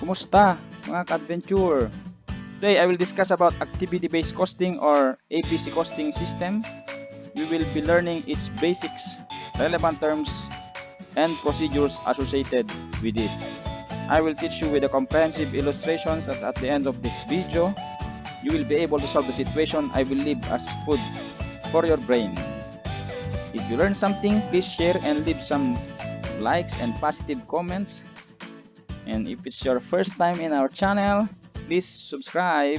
Kumusta mga ka-adventure? Today I will discuss about activity-based costing or ABC costing system. We will be learning its basics, relevant terms, and procedures associated with it. I will teach you with the comprehensive illustrations as at the end of this video. You will be able to solve the situation I will leave as food for your brain. If you learn something, please share and leave some likes and positive comments. And if it's your first time in our channel, please subscribe.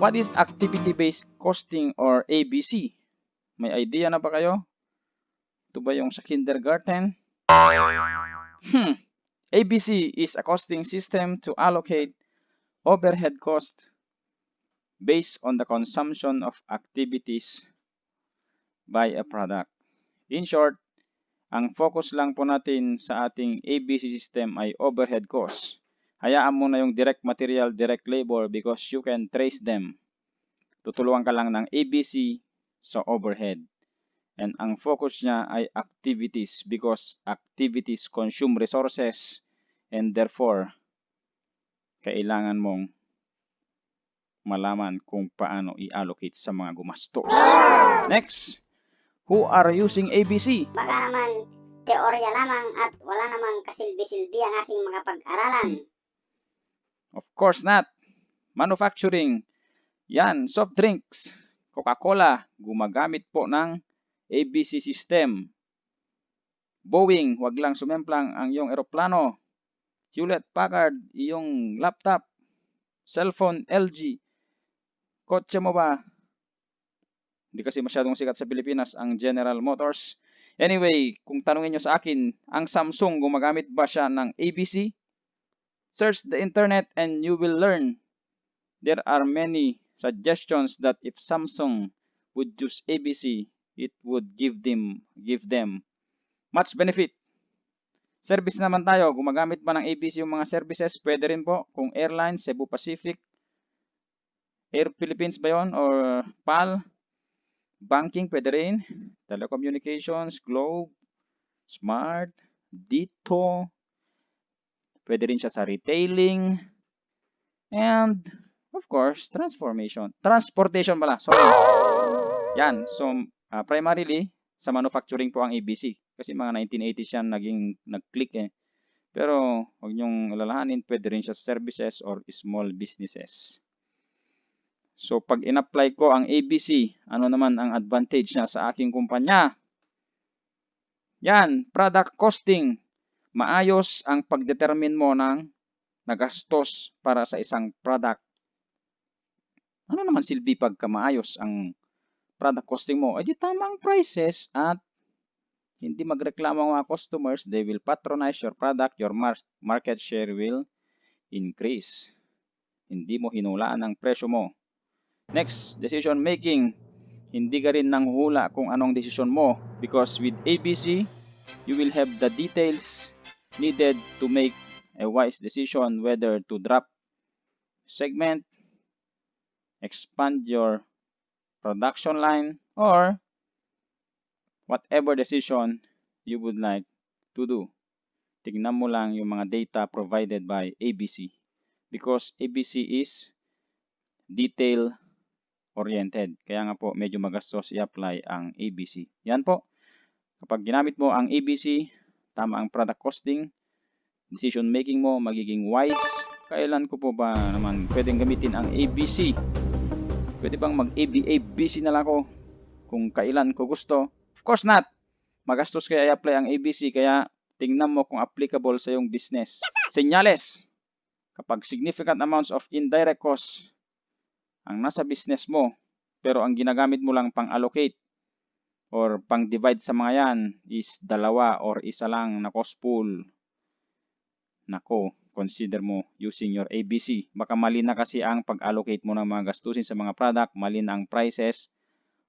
What is activity-based costing or ABC? May idea na ba kayo? Ito ba yung sa kindergarten? ABC is a costing system to allocate overhead cost based on the consumption of activities by a product. In short, ang focus lang po natin sa ating ABC system ay overhead cost. Hayaan mo na yung direct material, direct labor because you can trace them. Tutulungan ka lang ng ABC sa overhead. And ang focus niya ay activities because activities consume resources and therefore kailangan mong malaman kung paano i-allocate sa mga gumastos. Next, who are using ABC? Baka naman teorya lamang at wala namang kasilbi-silbi ang aking mga pag-aralan. Of course not. Manufacturing. Yan, soft drinks. Coca-Cola, gumagamit po ng ABC system. Boeing, wag lang sumemplang ang iyong eroplano. Hewlett-Packard, iyong laptop. Cellphone, LG. Kotse mo ba? Hindi kasi masyadong sikat sa Pilipinas ang General Motors. Anyway, kung tanungin nyo sa akin, ang Samsung, gumagamit ba siya ng ABC? Search the internet and you will learn. There are many suggestions that if Samsung would use ABC, it would give them much benefit. Service naman tayo, gumagamit ba ng ABC yung mga services? Pwede rin po. Kung airlines, Cebu Pacific, Air Philippines ba yun? Or PAL? Banking, pwede rin. Telecommunications, Globe, Smart, Dito. Pwede rin siya sa retailing. And, of course, transportation pala. Sorry. Yan. So, primarily, sa manufacturing po ang ABC. Kasi mga 1980s yan nag-click eh. Pero, huwag nyong alalahanin, pwede rin siya sa services or small businesses. So, pag in-apply ko ang ABC, ano naman ang advantage niya sa aking kumpanya? Yan, product costing. Maayos ang pagdetermine mo ng nagastos para sa isang product. Ano naman silbi pagka maayos ang product costing mo? Ay di tama ang prices at hindi magreklamo ang mga customers. They will patronize your product. Your market share will increase. Hindi mo hinulaan ang presyo mo. Next, decision making. Hindi ka rin nanghuhula kung anong desisyon mo because with ABC, you will have the details needed to make a wise decision whether to drop segment, expand your production line, or whatever decision you would like to do. Tignan mo lang yung mga data provided by ABC because ABC is detail oriented. Kaya nga po, medyo magastos i-apply ang ABC. Yan po. Kapag ginamit mo ang ABC, tama ang product costing, decision making mo, magiging wise. Kailan ko po ba naman pwedeng gamitin ang ABC? Pwede bang mag-ABC na lang ako kung kailan ko gusto? Of course not. Magastos kaya i-apply ang ABC, kaya tingnan mo kung applicable sa iyong business. Senyales. Kapag significant amounts of indirect costs ang nasa business mo, pero ang ginagamit mo lang pang-allocate or pang-divide sa mga yan is dalawa or isa lang na cost pool. Nako, consider mo using your ABC. Baka mali na kasi ang pag-allocate mo ng mga gastusin sa mga product, mali na ang prices,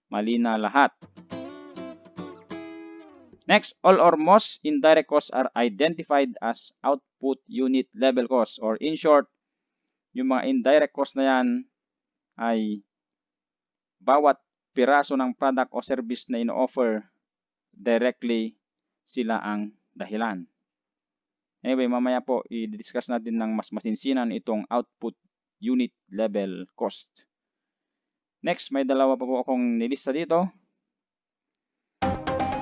mali na lahat. Next, all or most indirect costs are identified as output unit level costs, or in short, yung mga indirect costs na yan ay bawat piraso ng product o service na ino-offer, directly sila ang dahilan. Anyway, mamaya po i-discuss natin ng mas masinsinan itong output unit level cost. Next, may dalawa pa po akong nilista dito.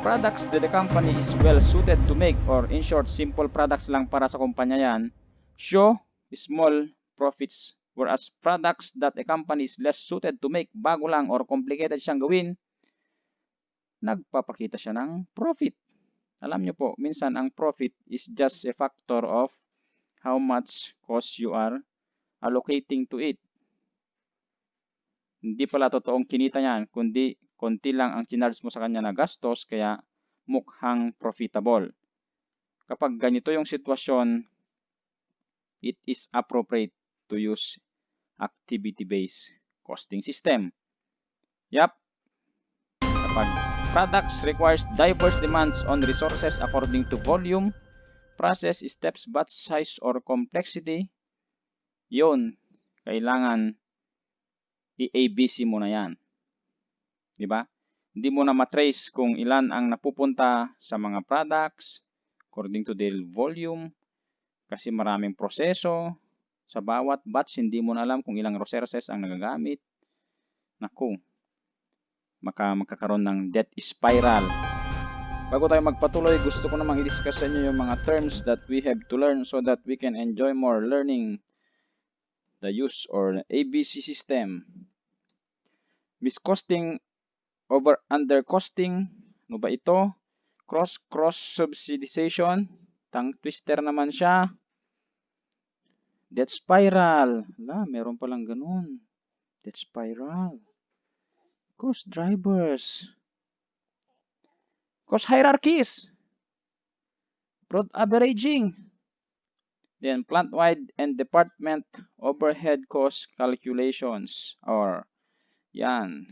Products that the company is well suited to make, or in short, simple products lang para sa kumpanya yan, show small profits, whereas products that a company is less suited to make, bago lang or complicated siyang gawin, nagpapakita siya ng profit. Alam nyo po, minsan ang profit is just a factor of how much cost you are allocating to it. Hindi pala totoong kinita niyan, kundi konti lang ang chinarge mo sa kanya na gastos, kaya mukhang profitable. Kapag ganito yung sitwasyon, it is appropriate to use activity-based costing system. Yup. Kapag products requires diverse demands on resources according to volume, process, steps, batch size, or complexity, yun, kailangan i-ABC mo na yan. Diba? Hindi mo na matrace kung ilan ang napupunta sa mga products according to their volume kasi maraming proseso. Sa bawat batch, hindi mo na alam kung ilang resources ang nagagamit. Naku, magkakaroon ng debt spiral. Bago tayo magpatuloy, gusto ko namang i-discuss sa inyo yung mga terms that we have to learn so that we can enjoy more learning the use or ABC system. Miscosting over undercosting, ano ba ito? Cross subsidization, tongue twister naman siya. Debt spiral, meron palang ganun. Debt spiral. Cost drivers. Cost hierarchies. Broad averaging. Then plant-wide and department overhead cost calculations, or yan,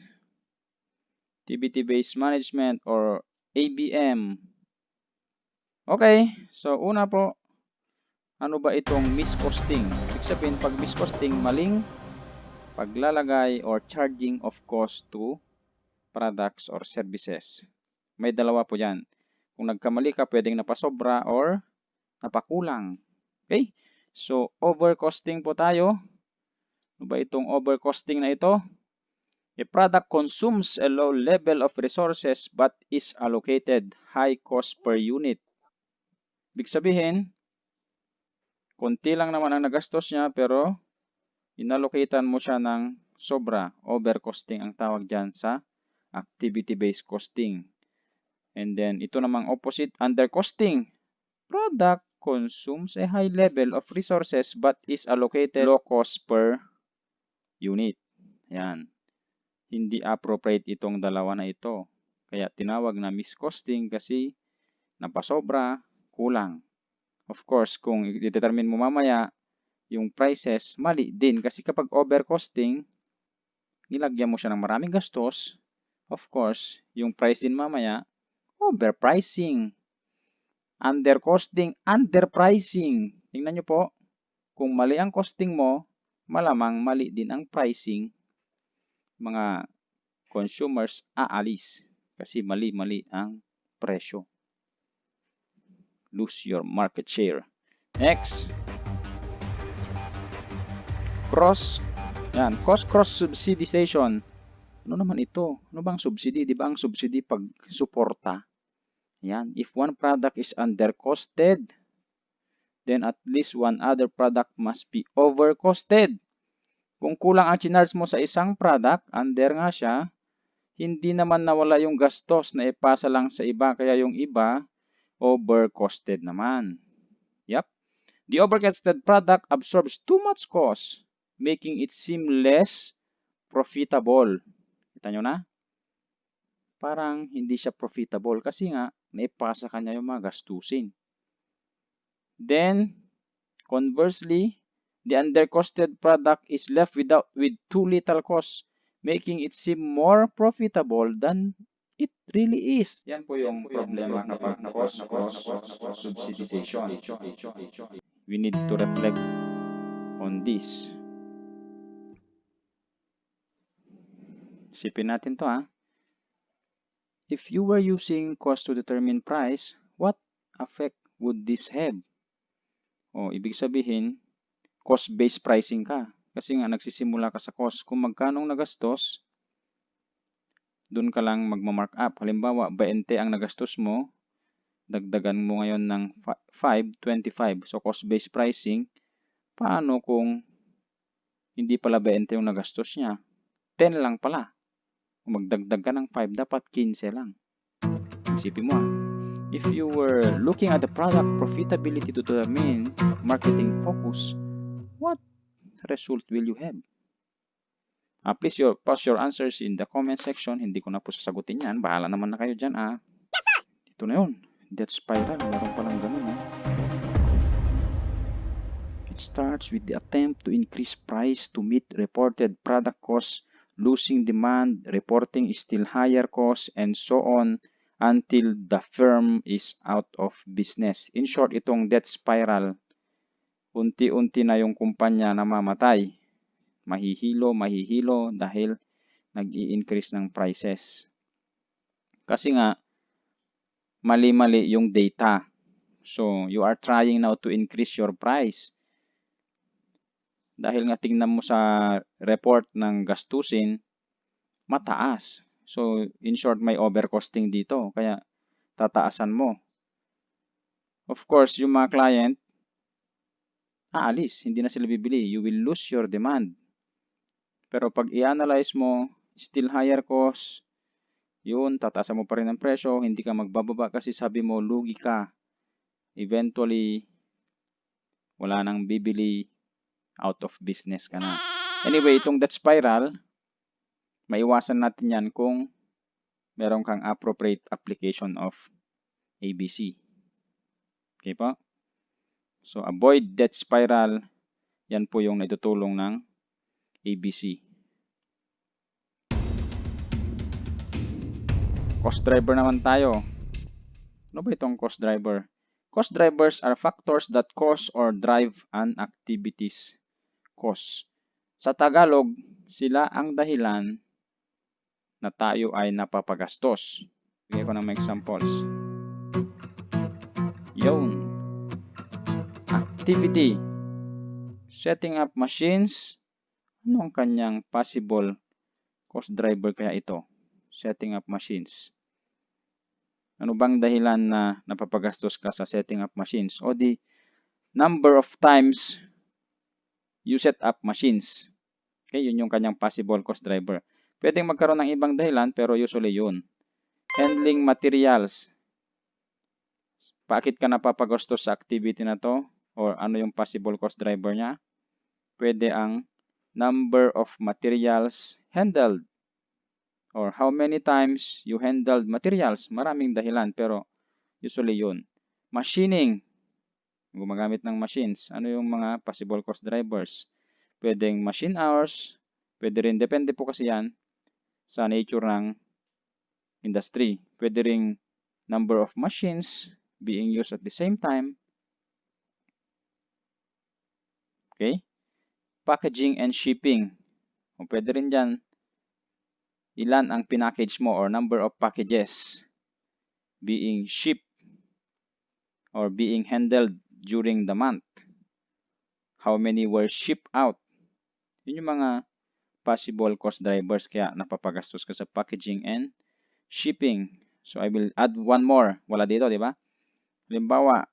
activity-based management or ABM. Okay, so una po, ano ba itong miscosting? Ibig sabihin, pag miscosting, maling paglalagay or charging of cost to products or services. May dalawa po yan. Kung nagkamali ka, pwedeng napasobra or napakulang. Okay, so overcosting po tayo. Ano ba itong overcosting na ito? A product consumes a low level of resources but is allocated high cost per unit. Ibig sabihin, konti lang naman ang nagastos niya pero inallocatean mo siya ng sobra. Overcosting ang tawag dyan sa activity-based costing. And then, ito namang opposite, undercosting. Product consumes a high level of resources but is allocated low cost per unit. Yan. Hindi appropriate itong dalawa na ito. Kaya tinawag na miscosting kasi napasobra, kulang. Of course, kung i-determine mo mamaya yung prices, mali din. Kasi kapag overcosting, nilagyan mo siya ng maraming gastos. Of course, yung price din mamaya, overpricing. Undercosting, underpricing. Tingnan nyo po, kung mali ang costing mo, malamang mali din ang pricing. Mga consumers aalis kasi mali-mali ang presyo. Lose your market share. Next, cost cross subsidization. Ano naman ito? Ano bang subsidy? Di ba ang subsidy pag suporta? Yan, if one product is undercosted, then at least one other product must be overcosted. Kung kulang ang chinarge mo sa isang product, under nga siya, hindi naman nawala yung gastos na ipasa lang sa iba, kaya yung iba, overcosted naman. Yep. The overcosted product absorbs too much cost, making it seem less profitable. Kita nyo na? Parang hindi siya profitable kasi nga, naipasa kanya yung mga gastusin. Then, conversely, the undercosted product is left with too little cost, making it seem more profitable than it really is. Yan po yung problema kapag cost subsidization. We need to reflect on this. Isipin natin to ha. If you were using cost to determine price, what effect would this have? O, ibig sabihin, cost-based pricing ka. Kasi nga, nagsisimula ka sa cost. Kung magkano nagastos, doon ka lang magma-mark up. Halimbawa, 20 ang nagastos mo, dagdagan mo ngayon ng 5, 25. So, cost-based pricing, paano kung hindi pala 20 yung nagastos niya? 10 lang pala. Kung magdagdag ka ng 5, dapat 15 lang. Isipin mo if you were looking at the product profitability to determine marketing focus, what result will you have? Please post your answers in the comment section. Hindi ko na po sasagutin yan. Bahala naman na kayo dyan. Ito na yun. Debt spiral. Meron palang ganun. It starts with the attempt to increase price to meet reported product costs, losing demand, reporting still higher costs, and so on until the firm is out of business. In short, itong debt spiral, unti-unti na yung kumpanya namamatay. Mahihilo dahil nag-i-increase ng prices. Kasi nga, mali-mali yung data. So, you are trying now to increase your price. Dahil nga tingnan mo sa report ng gastusin, mataas. So, in short, may overcosting dito. Kaya, tataasan mo. Of course, yung mga client, aalis. Hindi na sila bibili. You will lose your demand. Pero pag i-analyze mo, still higher cost, yun, tataasan mo pa rin ang presyo, hindi ka magbababa kasi sabi mo, lugi ka. Eventually, wala nang bibili, out of business ka na. Anyway, itong debt spiral, maiwasan natin yan kung meron kang appropriate application of ABC. Okay po? So, avoid debt spiral, yan po yung naitutulong ng ABC. Cost driver naman tayo. Ano ba itong cost driver? Cost drivers are factors that cause or drive an activity's cost. Sa Tagalog, sila ang dahilan na tayo ay napapagastos. Bigay ko ng mga examples. Yun. Activity. Setting up machines. Ano ang kanyang possible cost driver kaya ito? Setting up machines. Ano bang dahilan na napapagastos ka sa setting up machines? O the number of times you set up machines. Okay, yun yung kanyang possible cost driver. Pwedeng magkaroon ng ibang dahilan pero usually yun. Handling materials. Bakit ka napapagastos sa activity na to? Or ano yung possible cost driver niya? Pwede ang number of materials handled. Or how many times you handled materials. Maraming dahilan pero usually yun. Machining. Gumagamit ng machines. Ano yung mga possible cost drivers? Pwedeng machine hours. Pwede rin, depende po kasi yan sa nature ng industry. Pwede ring number of machines being used at the same time. Okay? Packaging and shipping. O pwede rin dyan, ilan ang pinackage mo or number of packages being shipped or being handled during the month. How many were shipped out? Yun yung mga possible cost drivers kaya napapagastos ka sa packaging and shipping. So, I will add one more. Wala dito, di ba? Halimbawa,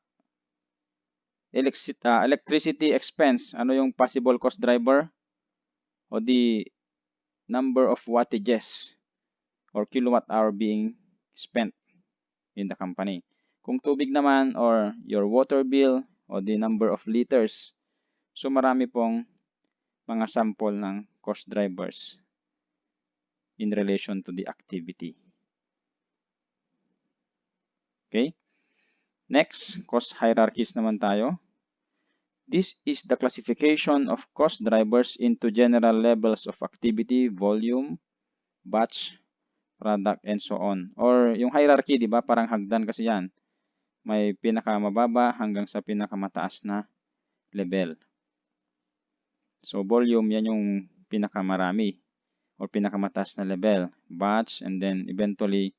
electricity expense. Ano yung possible cost driver? O the number of wattages or kilowatt hour being spent in the company. Kung tubig naman or your water bill o the number of liters. So, marami pong mga sample ng cost drivers in relation to the activity. Okay? Next, cost hierarchies naman tayo. This is the classification of cost drivers into general levels of activity, volume, batch, product, and so on. Or yung hierarchy, di ba? Parang hagdan kasi yan. May pinakamababa hanggang sa pinakamataas na level. So, volume, yan yung pinakamarami or pinakamataas na level. Batch, and then eventually,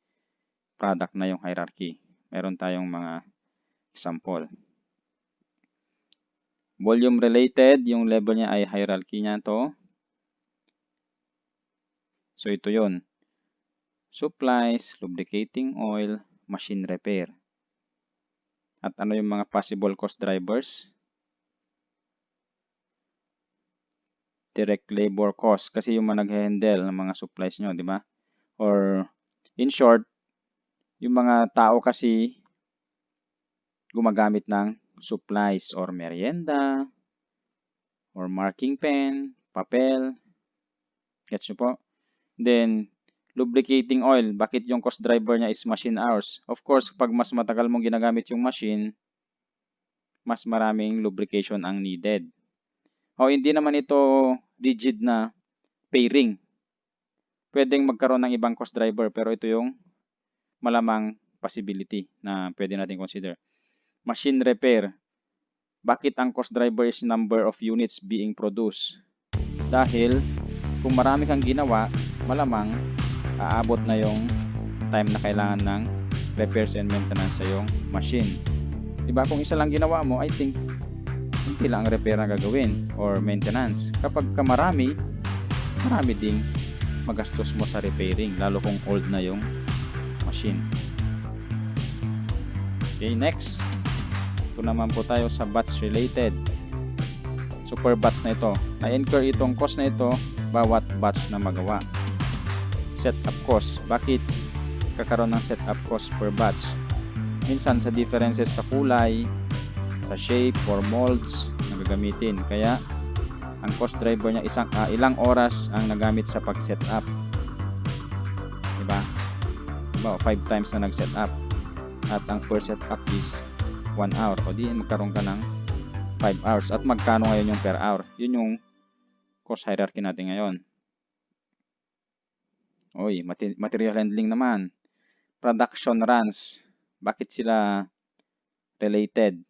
product na yung hierarchy. Meron tayong mga example. Volume related, yung level niya ay hierarchy niya to. So ito yon. Supplies, lubricating oil, machine repair. At ano yung mga possible cost drivers? Direct labor cost kasi yung mga nag-handle ng mga supplies nyo, di ba? Or in short, yung mga tao kasi gumagamit ng supplies or merienda or marking pen, papel. Gets nyo po? Then, lubricating oil. Bakit yung cost driver niya is machine hours? Of course, pag mas matagal mong ginagamit yung machine, mas maraming lubrication ang needed. O hindi naman ito rigid na pairing. Pwedeng magkaroon ng ibang cost driver pero ito yung malamang possibility na pwede natin consider. Machine repair. Bakit ang cost driver is number of units being produced? Dahil kung marami kang ginawa, malamang aabot na yung time na kailangan ng repairs and maintenance sa yung machine. Diba? Kung isa lang ginawa mo, I think hindi lang repair ang gagawin or maintenance. Kapag ka marami ding magastos mo sa repairing, lalo kung old na yung machine. Okay, next. Ito naman po tayo sa batch related. So per batch na ito, na-incur itong cost na ito bawat batch na magawa. Setup cost. Bakit kakaroon ng setup cost per batch? Minsan sa differences sa kulay, sa shape or molds na gagamitin. Kaya ang cost driver niya ilang oras ang nagamit sa pag-setup. Diba? Diba? 5 times na nag-setup. At ang per setup is 1 hour. O di magkaroon ka ng 5 hours. At magkano ngayon yung per hour? Yun yung cost hierarchy natin ngayon. Oy, material handling naman. Production runs. Bakit sila related?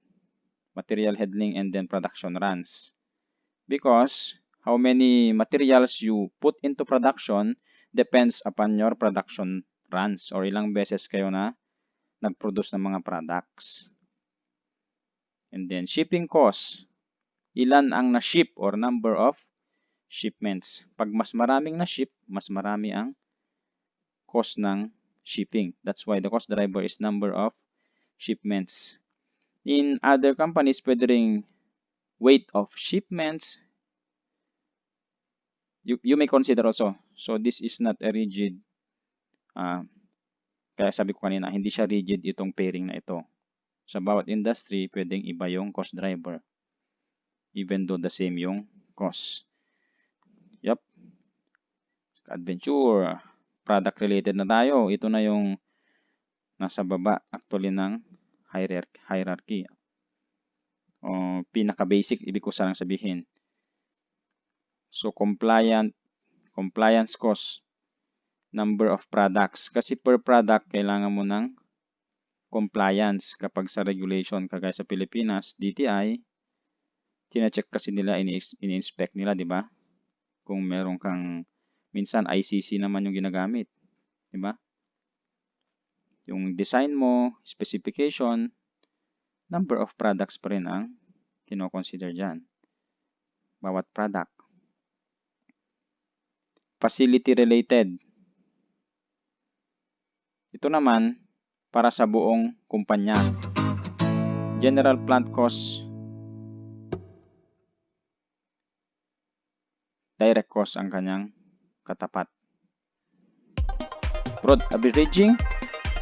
Material handling and then production runs. Because how many materials you put into production depends upon your production runs or ilang beses kayo na nag-produce ng mga products. And then shipping cost. Ilan ang na-ship or number of shipments. Pag mas maraming na-ship, mas marami ang cost ng shipping. That's why the cost driver is number of shipments. In other companies, pwede ring weight of shipments. You may consider also. So this is not a rigid. Kaya sabi ko kanina, hindi siya rigid itong pairing na ito. Sa bawat industry, pwedeng iba yung cost driver. Even though the same yung cost. Yup. Adventure. Product related na tayo. Ito na yung nasa baba actually ng hierarchy. O pinaka-basic, ibig ko sanang sabihin. So, compliance cost, number of products. Kasi per product, kailangan mo ng compliance. Kapag sa regulation, kagaya sa Pilipinas, DTI, tina-check kasi nila, ini-inspect nila, di ba? Kung meron kang, minsan ICC naman yung ginagamit. Di ba? Yung design mo, specification, number of products pa rin ang kino-consider dyan. Bawat product. Facility related. Ito naman, para sa buong kumpanya. General plant cost, direct cost ang kanyang katapat. Averaging.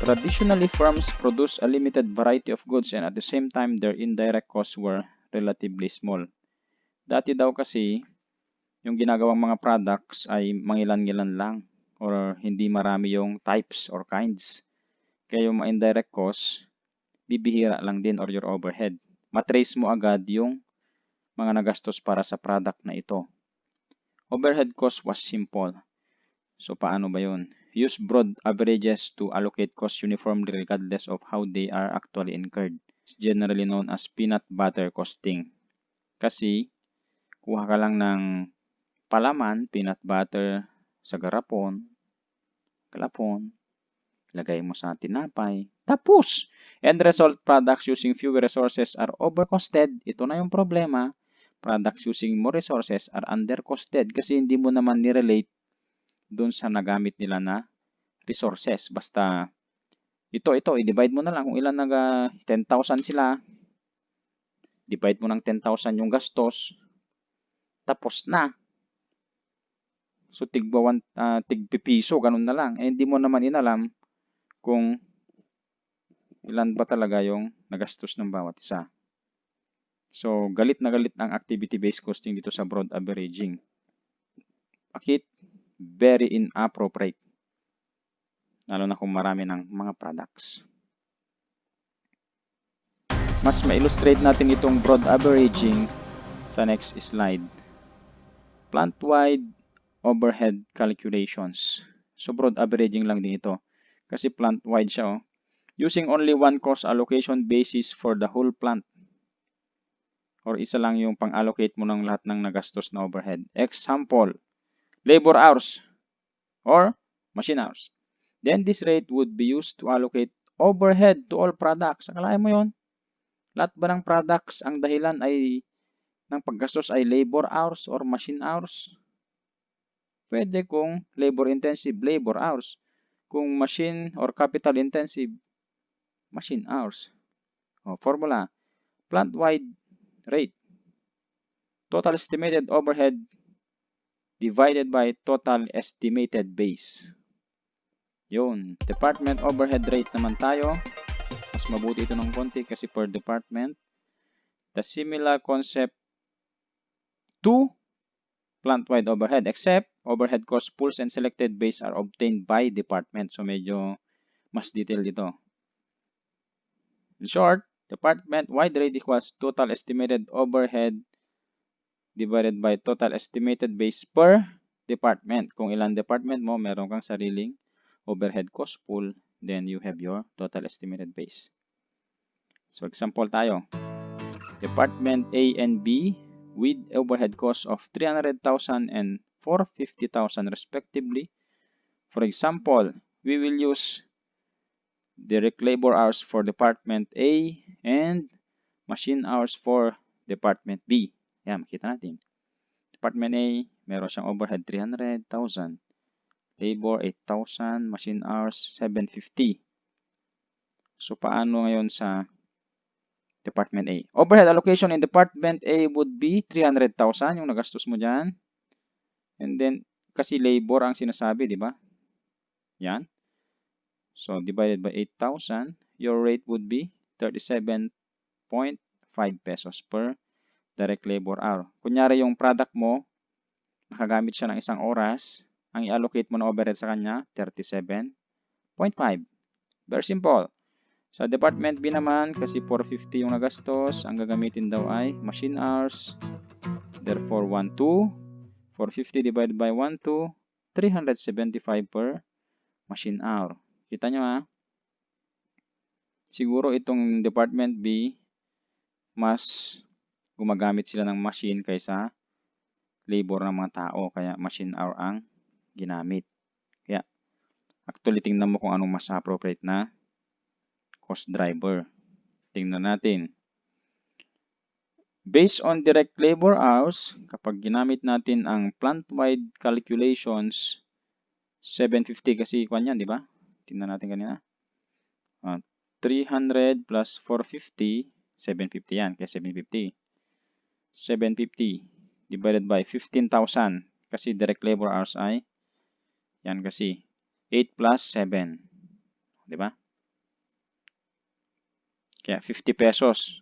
Traditionally, firms produce a limited variety of goods and at the same time, their indirect costs were relatively small. Dati daw kasi, yung ginagawang mga products ay mangilan-ngilan lang or hindi marami yung types or kinds. Kaya yung mga indirect costs, bibihira lang din or your overhead. Matrace mo agad yung mga nagastos para sa product na ito. Overhead cost was simple. So, paano ba yun? Use broad averages to allocate costs uniformly regardless of how they are actually incurred. It's generally known as peanut butter costing. Kasi, kuha ka lang ng palaman, peanut butter, sa garapon, kalapon, lagay mo sa tinapay, Tapos, end result products using fewer resources are overcosted. Ito na yung problema. Products using more resources are undercosted kasi hindi mo naman nirelate dun sa nagamit nila na resources. Basta ito, i-divide mo na lang kung ilan 10,000 sila. Divide mo ng 10,000 yung gastos. Tapos na. So, tigpipiso, ganun na lang. Eh, hindi mo naman inalam kung ilan ba talaga yung nagastos ng bawat isa. So, galit na galit ang activity-based costing dito sa broad averaging. Bakit? Very inappropriate. Lalo na kung marami ng mga products. Mas ma-illustrate natin itong broad averaging sa next slide. Plant-wide overhead calculations. So, broad averaging lang din ito. Kasi plant-wide siya. Using only one cost allocation basis for the whole plant. Or isa lang yung pang-allocate mo ng lahat ng nagastos na overhead. Example, labor hours or machine hours. Then this rate would be used to allocate overhead to all products. Akalain mo yon? Lahat ba ng products ang dahilan ay ng paggastos ay labor hours or machine hours? Pwede kung labor intensive, labor hours. Kung machine or capital intensive, machine hours. Formula, plant-wide rate. Total estimated overhead divided by total estimated base. Yun. Department overhead rate naman tayo. Mas mabuti ito ng konti kasi per department. The similar concept to plant-wide overhead except overhead cost pools and selected base are obtained by department. So medyo mas detailed dito. In short, department-wide rate equals total estimated overhead divided by total estimated base per department. Kung ilang department mo, meron kang sariling overhead cost pool, then you have your total estimated base. So example tayo. Department A and B with overhead costs of 300,000 and 450,000 respectively. For example, we will use direct labor hours for Department A and machine hours for Department B. Yan, makita natin. Department A, meron siyang overhead 300,000. Labor 8,000. Machine hours 750. So, paano ngayon sa Department A? Overhead allocation in Department A would be 300,000 yung nagastos mo dyan. And then, kasi labor ang sinasabi, di ba? Yan. So, divided by 8,000, your rate would be 37.5 pesos per direct labor hour. Kunyari yung product mo, nakagamit siya ng isang oras, ang i-allocate mo na overhead sa kanya, 37.5. Very simple. Sa Department B naman, kasi 450 yung nagastos, ang gagamitin daw ay machine hours. Therefore, 1,2. 450 divided by 1,2, 375 per machine hour. Kita nyo ha? Siguro itong Department B, mas gumagamit sila ng machine kaysa labor ng mga tao. Kaya machine hour ang ginamit. Kaya actually tingnan mo kung anong mas appropriate na cost driver. Tingnan natin. Based on direct labor hours, kapag ginamit natin ang plant-wide calculations, 750 kasi kwan yan, di ba? Tingnan natin kanina. 300 plus 450, 750 yan. Kaya 750. 750 divided by 15,000. Kasi direct labor hours ay, yan kasi, 8 plus 7. Di ba? Kaya 50 pesos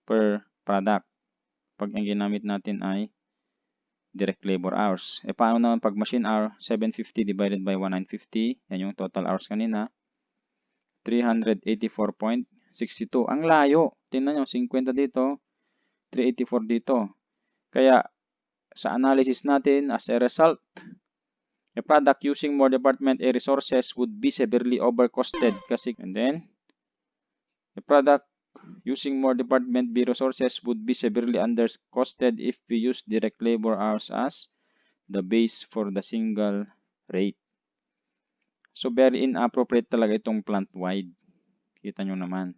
per product. Pag ang ginamit natin ay direct labor hours. E paano naman pag machine hour, 750 divided by 150. Yan yung total hours kanina. 384.62. Ang layo. Tingnan nyo, 50 dito, 384 dito. Kaya, sa analysis natin, as a result, a product using more Department A resources would be severely overcosted. Kasi, and then, a product using more Department B resources would be severely undercosted if we use direct labor hours as the base for the single rate. So, very inappropriate talaga itong plant-wide. Kita nyo naman.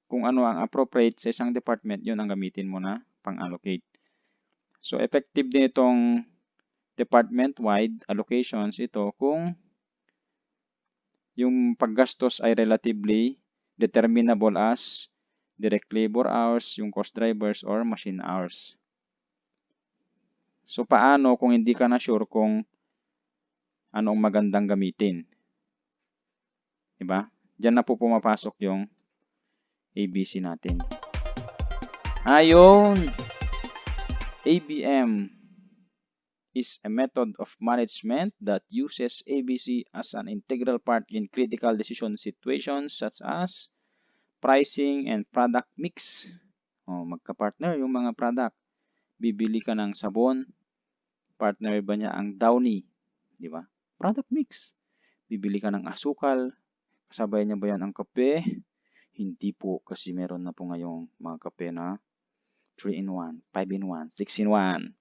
Kung ano ang appropriate sa isang department, yun ang gamitin mo na pang-allocate. So, effective din itong department-wide allocations ito kung yung paggastos ay relatively determinable as direct labor hours, yung cost drivers, or machine hours. So, paano kung hindi ka na sure kung anong magandang gamitin? Diba? Diyan na po pumapasok yung ABC natin. Ayun! ABM is a method of management that uses ABC as an integral part in critical decision situations such as pricing and product mix. Magka-partner yung mga product. Bibili ka ng sabon, partner ba niya ang Downy? Di ba? Product mix. Bibili ka ng asukal, kasabay niya ba yan ang kape? Hindi po, kasi meron na po ngayong mga kape na 3-in-1, 5-in-1, 6-in-1.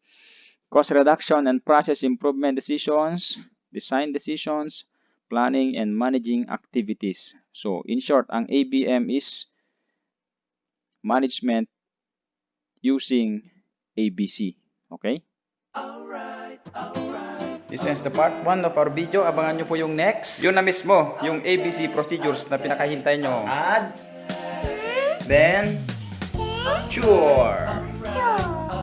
Cost reduction and process improvement decisions, design decisions, planning and managing activities. So, in short, ang ABM is management using ABC. Okay? This ends the part 1 of our video. Abangan nyo po yung next. Yun na mismo, yung ABC procedures na pinakahintay nyo. Add, then, sure.